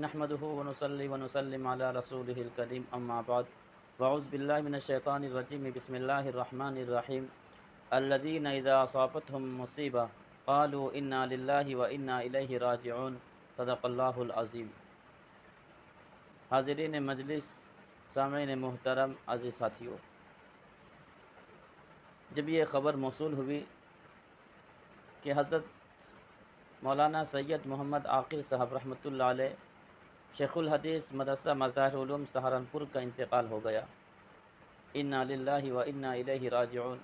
نحمده ونصلي ونسلم على رسوله الكريم اما بعد فاعوذ بالله من الشيطان الرجيم بسم الله الرحمن الرحيم الذين اذا اصابتهم مصيبه قالوا انا لله وانا اليه راجعون صدق اللہ العظیم۔ حاضرین مجلس، سامعین محترم، عزیز ساتھیوں، جب یہ خبر موصول ہوئی کہ حضرت مولانا سید محمد عاقل صاحب رحمۃ اللہ علیہ شیخ الحدیث مدرسہ مظاہر علوم سہارنپور کا انتقال ہو گیا، انا للہ و انا الیہ راجعون،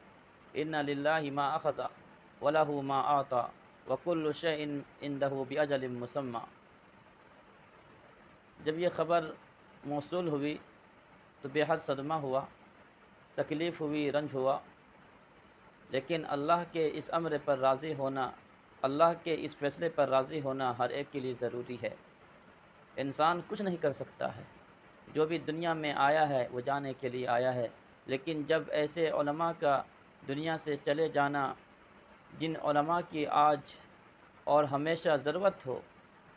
انا للہ ما اخذ ولہ ما اعطى وکل شیء عندہ باجل مسمى۔ جب یہ خبر موصول ہوئی تو بے حد صدمہ ہوا، تکلیف ہوئی، رنج ہوا، لیکن اللہ کے اس امر پر راضی ہونا، اللہ کے اس فیصلے پر راضی ہونا ہر ایک کے لیے ضروری ہے۔ انسان کچھ نہیں کر سکتا ہے، جو بھی دنیا میں آیا ہے وہ جانے کے لیے آیا ہے، لیکن جب ایسے علماء کا دنیا سے چلے جانا، جن علماء کی آج اور ہمیشہ ضرورت ہو،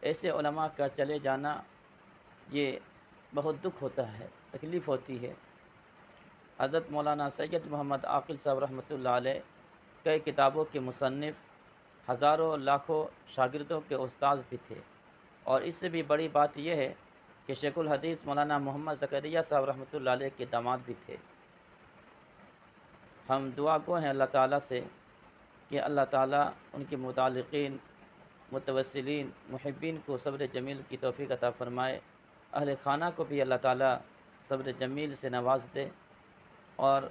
ایسے علماء کا چلے جانا، یہ بہت دکھ ہوتا ہے، تکلیف ہوتی ہے۔ حضرت مولانا سید محمد عاقل صاحب رحمۃ اللہ علیہ کئی کتابوں کے مصنف، ہزاروں لاکھوں شاگردوں کے استاذ بھی تھے، اور اس سے بھی بڑی بات یہ ہے کہ شیخ الحدیث مولانا محمد زکریا صاحب رحمۃ اللہ علیہ کے داماد بھی تھے۔ ہم دعا گو ہیں اللہ تعالیٰ سے کہ اللہ تعالیٰ ان کے متعلقین، متوسلین، محبین کو صبر جمیل کی توفیق عطا فرمائے، اہل خانہ کو بھی اللہ تعالیٰ صبر جمیل سے نواز دے، اور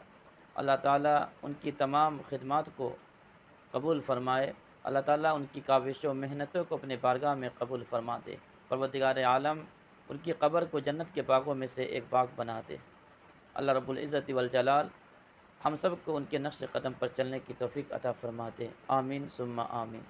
اللہ تعالیٰ ان کی تمام خدمات کو قبول فرمائے، اللہ تعالیٰ ان کی کاوشوں و محنتوں کو اپنے بارگاہ میں قبول فرما دے، پروردگار عالم ان کی قبر کو جنت کے باغوں میں سے ایک باغ بنا دے۔ اللہ رب العزت والجلال ہم سب کو ان کے نقش قدم پر چلنے کی توفیق عطا فرما دے، آمین ثم آمین۔